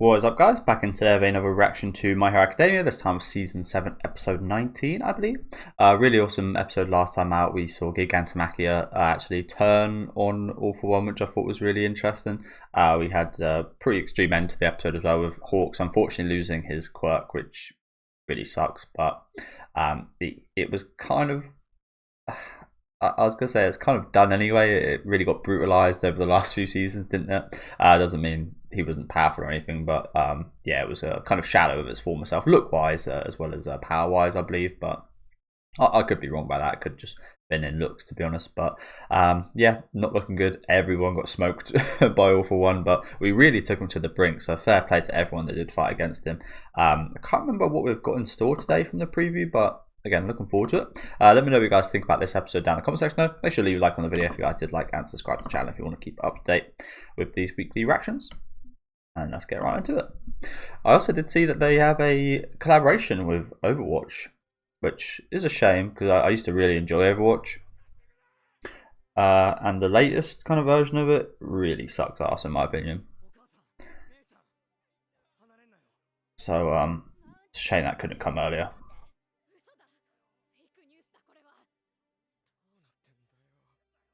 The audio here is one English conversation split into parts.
What is up, guys? Back in today with another reaction to My Hero Academia, this time Season 7, Episode 19, I believe. Really awesome episode last time out. We saw Gigantomachia actually turn on All For One, which I thought was really interesting. We had a pretty extreme end to the episode as well, with Hawks unfortunately losing his quirk, which really sucks. But it was kind of... I was going to say it's kind of done anyway. It really got brutalized over the last few seasons, didn't it? Doesn't mean he wasn't powerful or anything, but yeah, it was a kind of shadow of its former self, look-wise as well as power-wise, I believe. But I could be wrong by that. It could just been in looks, to be honest. But yeah, not looking good. Everyone got smoked by All For One, but we really took him to the brink. So fair play to everyone that did fight against him. I can't remember what we've got in store today from the preview, but again, looking forward to it. Let me know what you guys think about this episode down in the comment section. Though. Make sure to leave a like on the video if you guys did like, and subscribe to the channel if you want to keep up to date with these weekly reactions. And let's get right into it. I also did see that they have a collaboration with Overwatch, which is a shame because I used to really enjoy Overwatch. And the latest kind of version of it really sucks ass in my opinion. So it's a shame that couldn't come earlier.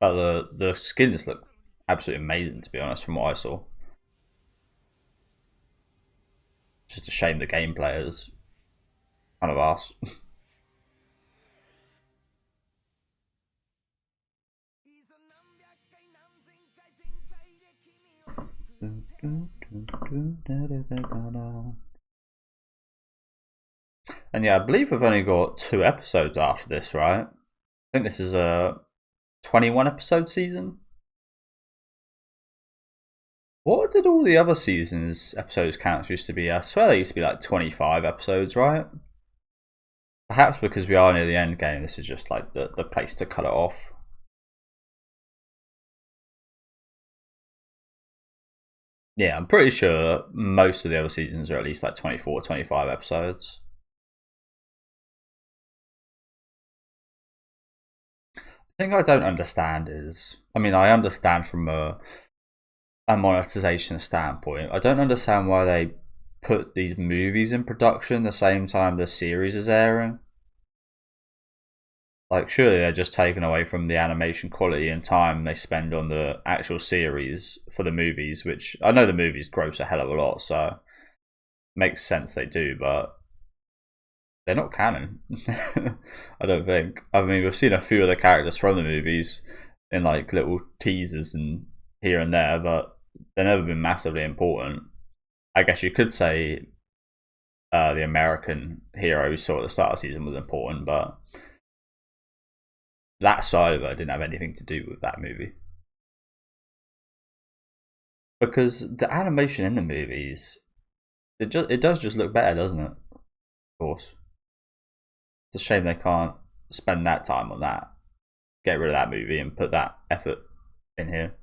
But the skins look absolutely amazing, to be honest, from what I saw. It's just a shame the gameplay is kind of arse. And yeah, I believe we've only got 2 episodes after this, right? I think this is a 21 episode season. What did all the other seasons episodes counts used to be? I swear they used to be like 25 episodes, right? Perhaps because we are near the end game, this is just like the place to cut it off. Yeah, I'm pretty sure most of the other seasons are at least like 24, 25 episodes. The thing I don't understand is, I mean, I understand from a monetization standpoint, I don't understand why they put these movies in production the same time the series is airing. Like, surely they're just taking away from the animation quality and time they spend on the actual series for the movies, which I know the movies gross a hell of a lot, so makes sense they do, but they're not canon. I don't think. I mean, we've seen a few of the characters from the movies in like little teasers and here and there, but they've never been massively important. I guess you could say the American hero we saw at the start of the season was important, but that side of it didn't have anything to do with that movie. Because the animation in the movies, it does just look better, doesn't it? Of course. It's a shame they can't spend that time on that. Get rid of that movie and put that effort in here.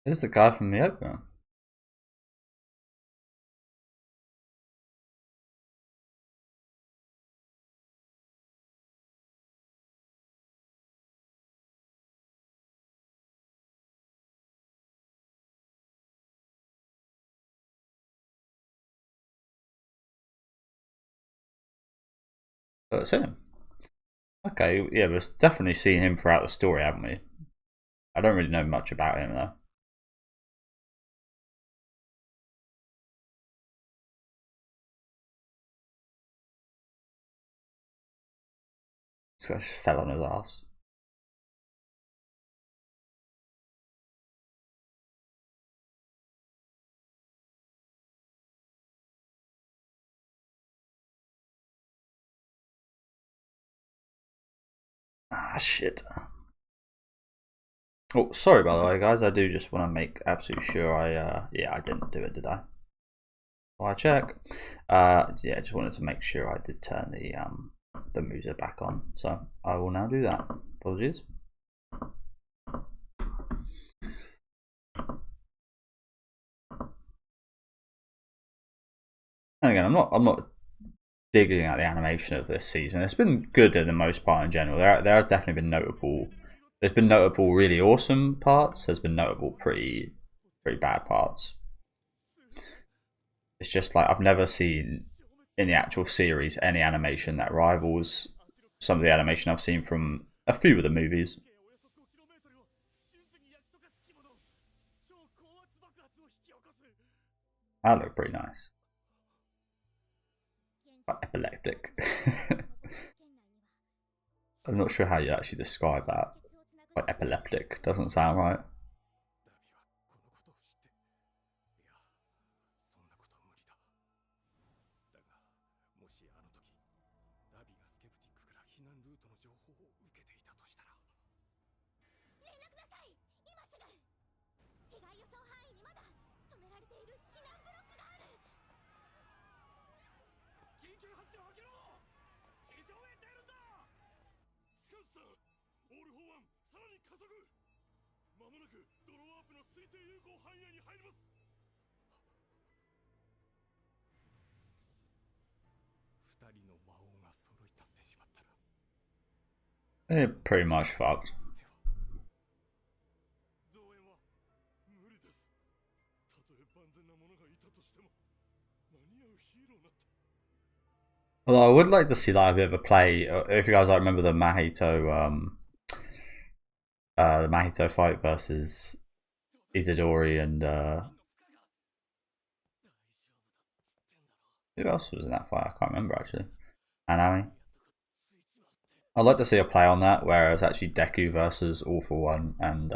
This is the guy from the opener. So it's him. Okay, yeah, we've definitely seen him throughout the story, haven't we? I don't really know much about him though. This guy just fell on his ass. Ah, shit. Oh, sorry by the way, guys. I do just want to make absolutely sure yeah, I didn't do it, did I? Well, I check. Yeah, just wanted to make sure I did turn the music back on. So I will now do that. Apologies. And again, I'm not digging at the animation of this season. It's been good in the most part in general. There has definitely been notable. There's been notable really awesome parts. There's been notable pretty bad parts. It's just like I've never seen in the actual series any animation that rivals some of the animation I've seen from a few of the movies. That looked pretty nice. Quite epileptic. I'm not sure how you actually describe that. Quite epileptic doesn't sound right. They're pretty much fucked. Although I would like to see like a bit of a play. If you guys like remember the Mahito fight versus Izidori and who else was in that fight? I can't remember actually. Anami. I'd like to see a play on that where it's actually Deku versus All for One and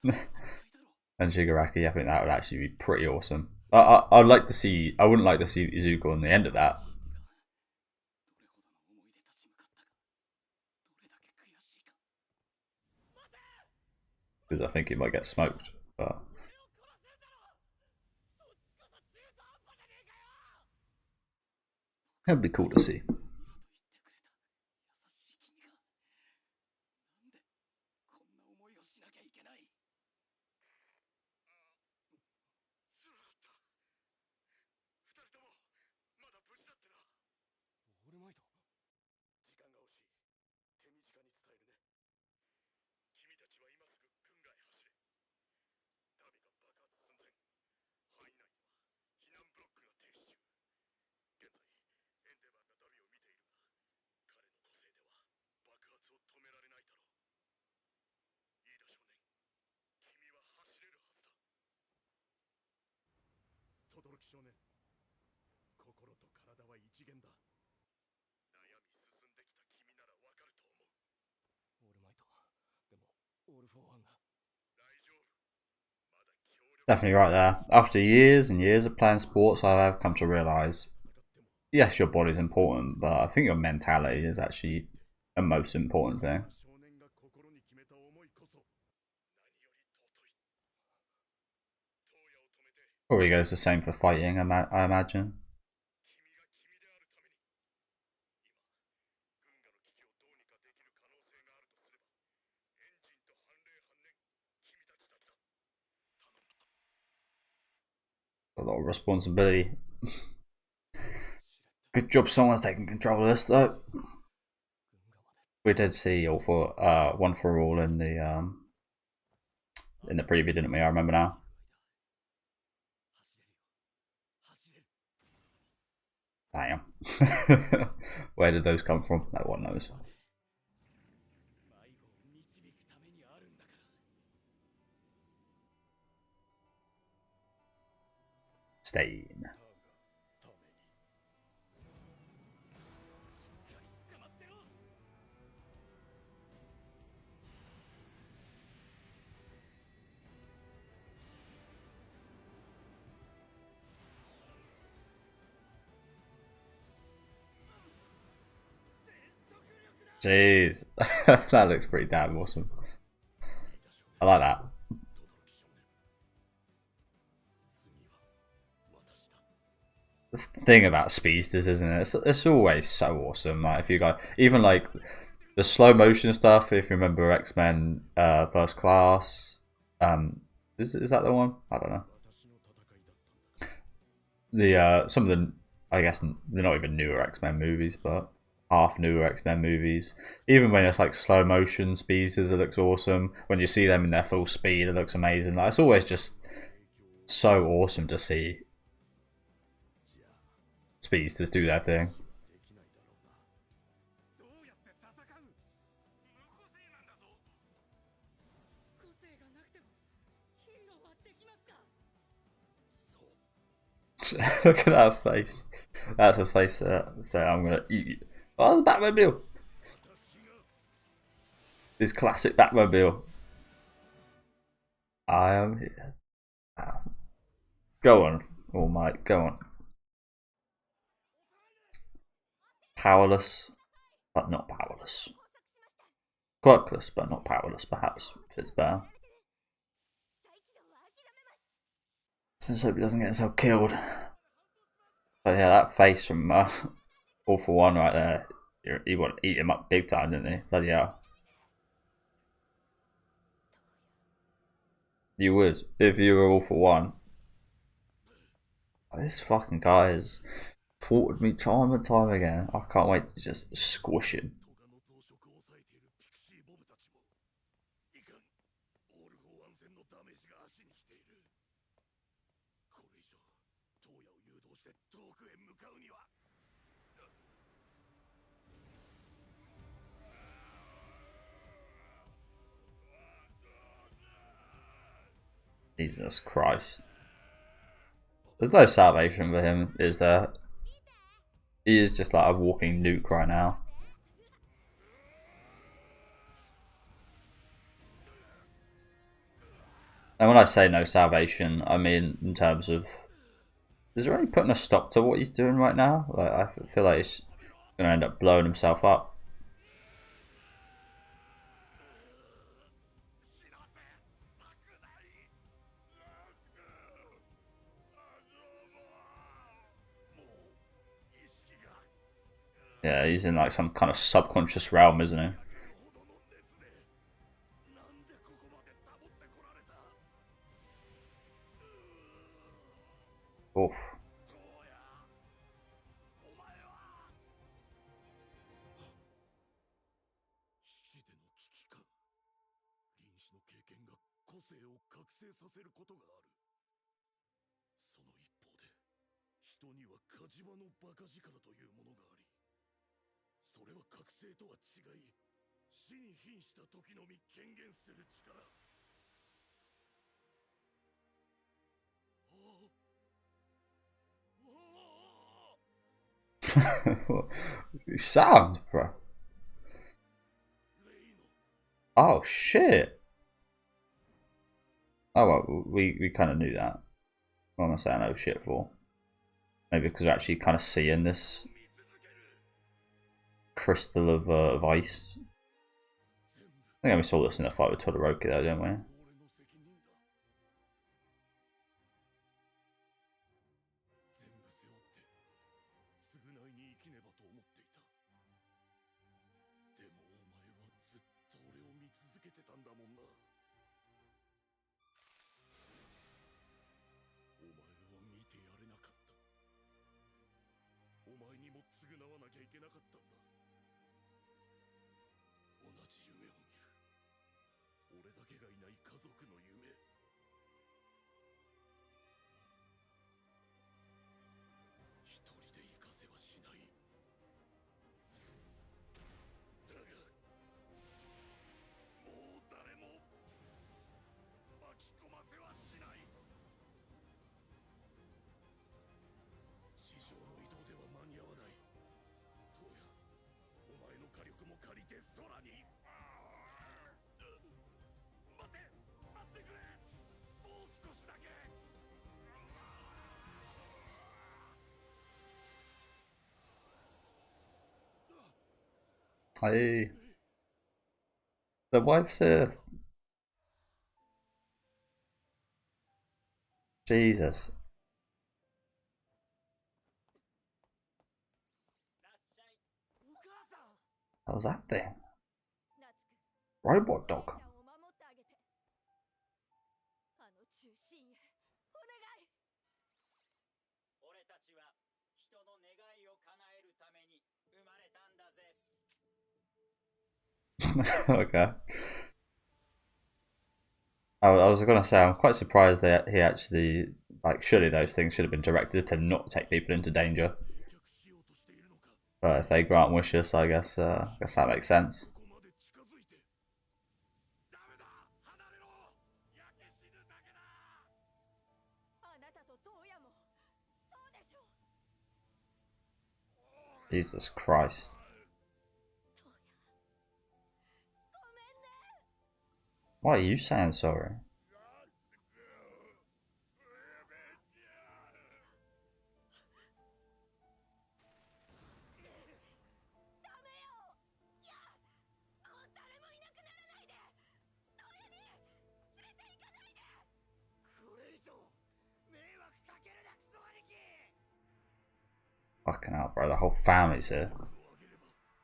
and Shigaraki. I think that would actually be pretty awesome. I'd like to see. I wouldn't like to see Izuku on the end of that. Because I think he might get smoked. But that'd be cool to see. Definitely right there. After years and years of playing sports, I have come to realise, yes, your body's important, but I think your mentality is actually the most important thing. Probably goes the same for fighting, I imagine. A lot of responsibility. Good job someone's taking control of this though. We did see all for one for all in the preview, didn't we? I remember now. Damn. Where did those come from? No one knows. Stain. Jeez. That looks pretty damn awesome. I like that. The thing about speedsters, isn't it? It's always so awesome. Like if you go, even like the slow motion stuff. If you remember X-Men First Class, is that the one? I don't know. The some of the, I guess they're not even newer X-Men movies, but half newer X-Men movies. Even when it's like slow motion speedsters, it looks awesome. When you see them in their full speed, it looks amazing. Like it's always just so awesome to see speedsters do their thing. Look at that face. That's a face that say I'm gonna eat you. Oh, the Batmobile. This classic Batmobile. I am here. Go on, All Might. Go on. Powerless, but not powerless. Quirkless, but not powerless. Perhaps fits better. Since hope he doesn't get himself killed. But yeah, that face from All for One right there. He would eat him up big time, didn't he? Bloody hell. You would, if you were All for One. This fucking guy has thwarted me time and time again. I can't wait to just squish him. Jesus Christ. There's no salvation for him, is there? He is just like a walking nuke right now. And when I say no salvation, I mean in terms of, is there any putting a stop to what he's doing right now? Like I feel like he's going to end up blowing himself up. Yeah, he's in like some kind of subconscious realm, isn't he? Oof. Sounds, bro. Oh shit. Oh well, we kind of knew that. What am I saying oh shit for? Maybe because we're actually kind of seeing this crystal of ice. I think we saw this in the fight with Todoroki though, didn't we? Hey, the wife's here. Jesus. What was that thing? Robot dog. Okay. I was gonna say I'm quite surprised that he actually like. Surely those things should have been directed to not take people into danger. But if they grant wishes, I guess that makes sense. Jesus Christ. Why are you saying sorry? Fucking hell, bro. The whole family's here.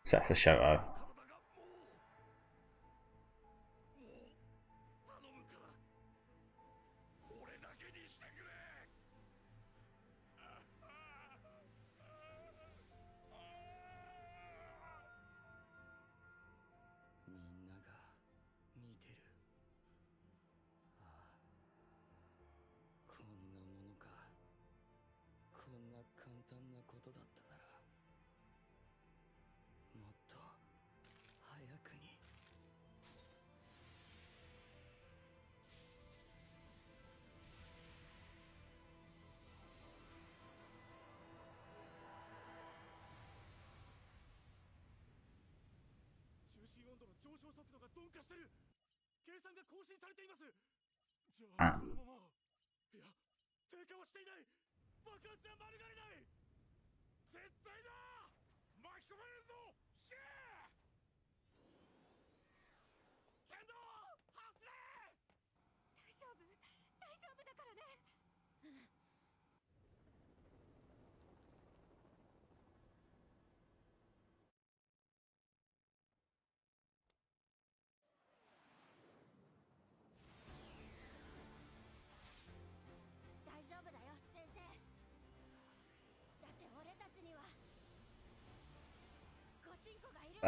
Except for Shoto. Ah.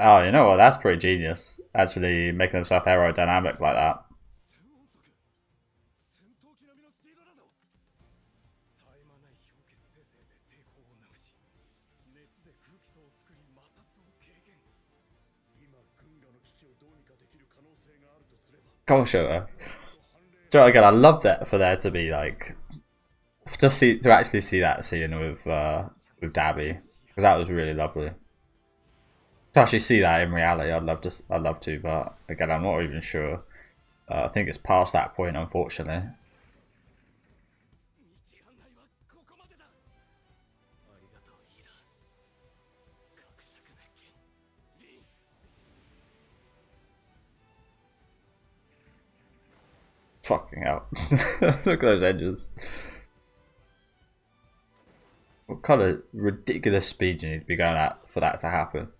Oh, you know what? That's pretty genius. Actually making himself aerodynamic like that. Gosh, Shoto. So again, I love that for there to be like to actually see that scene with Dabby, because that was really lovely. To actually see that in reality, I'd love to, but again, I'm not even sure. I think it's past that point, unfortunately. Fucking hell. Look at those edges. What kind of ridiculous speed do you need to be going at for that to happen?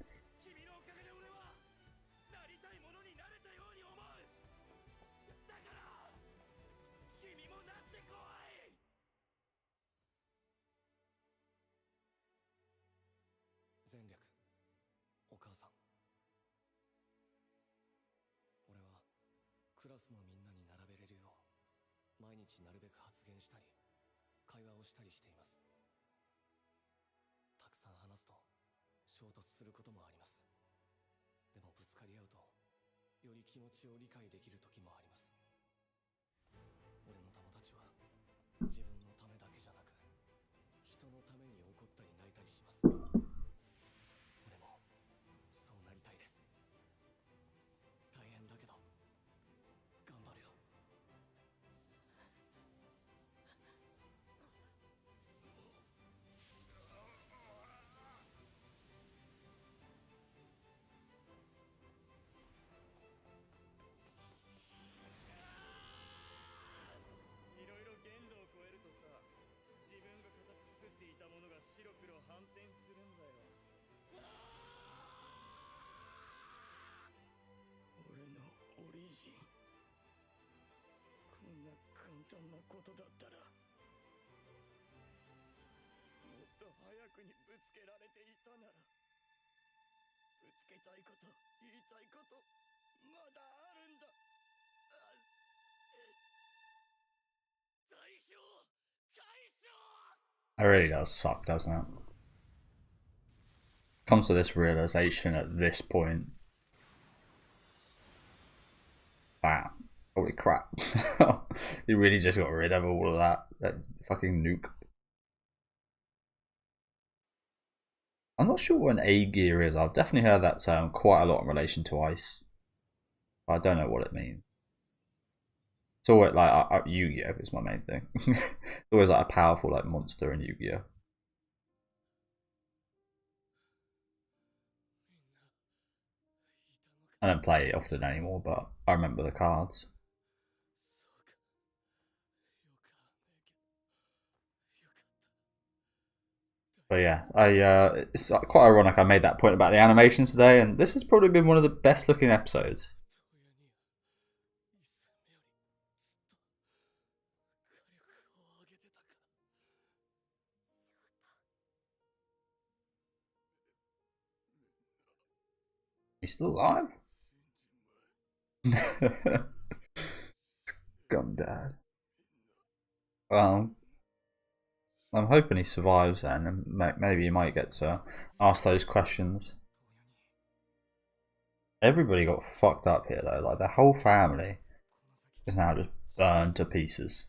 It really does suck, doesn't it? Comes to this realization at this point. Wow. Holy crap. He really just got rid of all of that fucking nuke. I'm not sure what an A gear is. I've definitely heard that term quite a lot in relation to ice. But I don't know what it means. It's always like Yu-Gi-Oh! Is my main thing. It's always like a powerful like monster in Yu-Gi-Oh! I don't play it often anymore, but I remember the cards. But yeah, it's quite ironic I made that point about the animations today, and this has probably been one of the best looking episodes. He's still alive? Gundad. Well, I'm hoping he survives then, and maybe he might get to ask those questions. Everybody got fucked up here though, like their whole family is now just burned to pieces.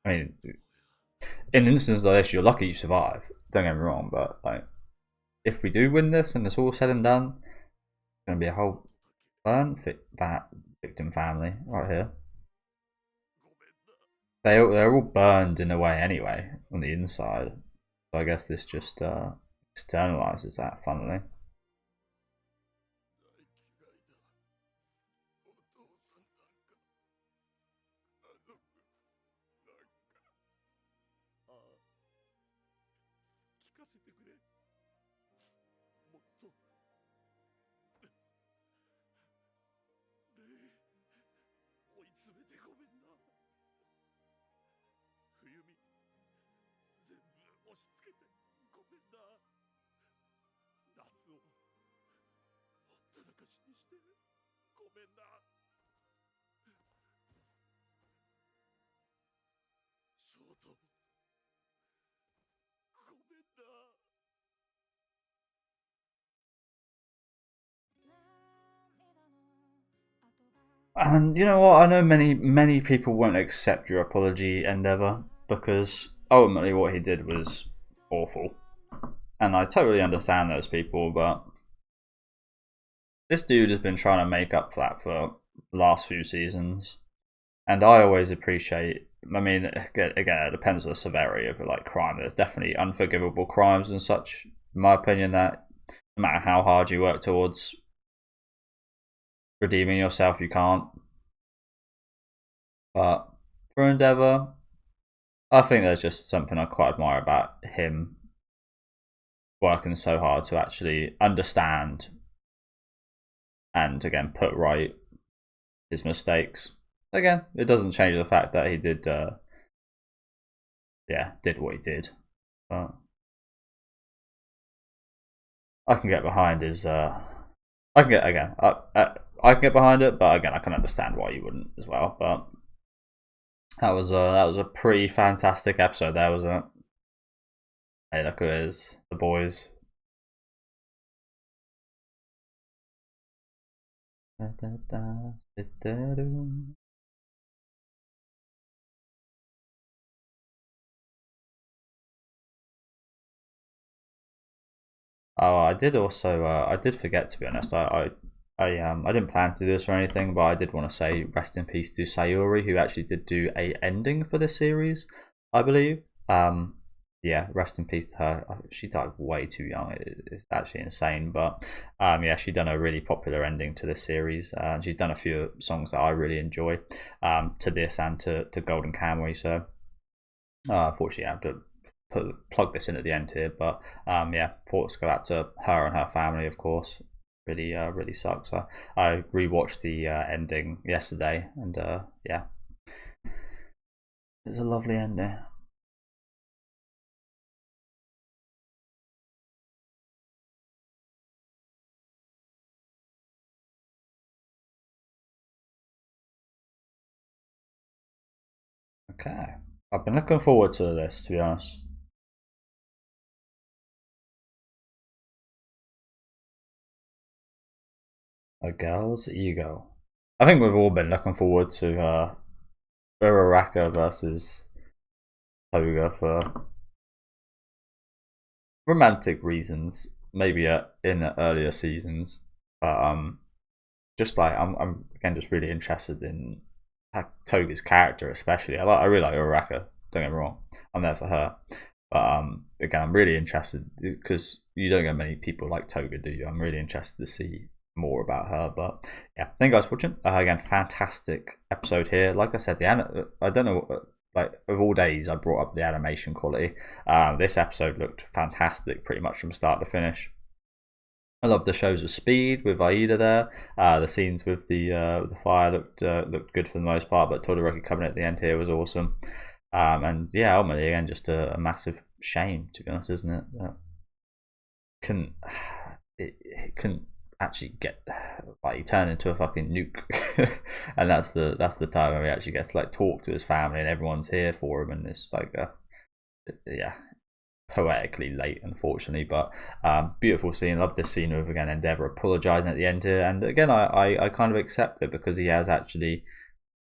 I mean, in instances like this, you're lucky you survive, don't get me wrong, but like, if we do win this and it's all said and done, it's going to be a whole burn victim family right here. They're all burned in a way anyway on the inside, so I guess this just externalizes that, funnily. And you know what? I know many people won't accept your apology, Endeavor, because ultimately what he did was awful, and I totally understand those people. But this dude has been trying to make up for that for the last few seasons, and I always appreciate. I mean, again, it depends on the severity of like crime. There's definitely unforgivable crimes and such, in my opinion. That no matter how hard you work towards redeeming yourself, you can't. But for Endeavor, I think there's just something I quite admire about him working so hard to actually understand and again put right his mistakes. Again, it doesn't change the fact that he did did what he did. But I can get behind his I can get again I can get behind it, but again I can understand why you wouldn't as well. But that was a pretty fantastic episode there, wasn't it? Hey, look at his the boys. Oh, I did also. I did forget, to be honest. I didn't plan to do this or anything, but I did want to say rest in peace to Sayuri, who actually did do a ending for this series, I believe. Yeah, rest in peace to her. She died way too young. It's actually insane, but yeah, she's done a really popular ending to this series. She's done a few songs that I really enjoy, to this and to Golden Kamuy. So, unfortunately, I have to plug this in at the end here, but yeah, thoughts go out to her and her family, of course. Really sucks. I rewatched the ending yesterday, and yeah, It's a lovely ending. Okay. I've been looking forward to this, to be honest. A girl's ego. I think we've all been looking forward to Uraraka versus Toga for romantic reasons, maybe in earlier seasons. But just like I'm again just really interested in Toga's character, especially. I really like Uraraka. Don't get me wrong, I'm there for her. But again, I'm really interested because you don't get many people like Toga, do you? I'm really interested to see more about her. But yeah, thank you guys for watching. Again, fantastic episode here. Like I said, I don't know. Like of all days, I brought up the animation quality. This episode looked fantastic, pretty much from start to finish. I love the shows of speed with Aida there. The scenes with the fire looked good for the most part, but Todoroki coming at the end here was awesome. And yeah, ultimately again, just a massive shame, to be honest, isn't it? It couldn't actually get, like, he turned into a fucking nuke, and that's the time where he actually gets to like talk to his family and everyone's here for him, and it's like yeah, poetically late, unfortunately. But beautiful scene. Love this scene of again Endeavor apologizing at the end here, and again I kind of accept it because he has actually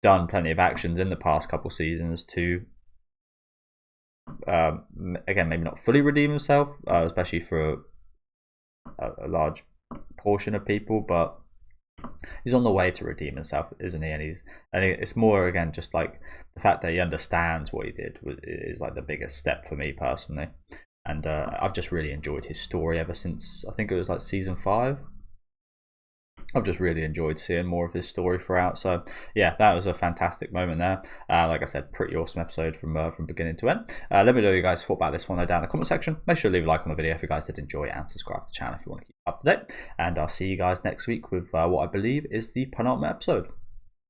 done plenty of actions in the past couple seasons to again maybe not fully redeem himself, especially for a large portion of people, but he's on the way to redeem himself, isn't he? And it's more again just like the fact that he understands what he did is like the biggest step for me personally. And I've just really enjoyed his story ever since I think it was like season 5. I've just really enjoyed seeing more of his story throughout. So yeah, that was a fantastic moment there. Like I said, pretty awesome episode from beginning to end. Let me know what you guys thought about this one down in the comment section. Make sure to leave a like on the video if you guys did enjoy it, and subscribe to the channel if you want to keep up to date. And I'll see you guys next week with what I believe is the penultimate episode.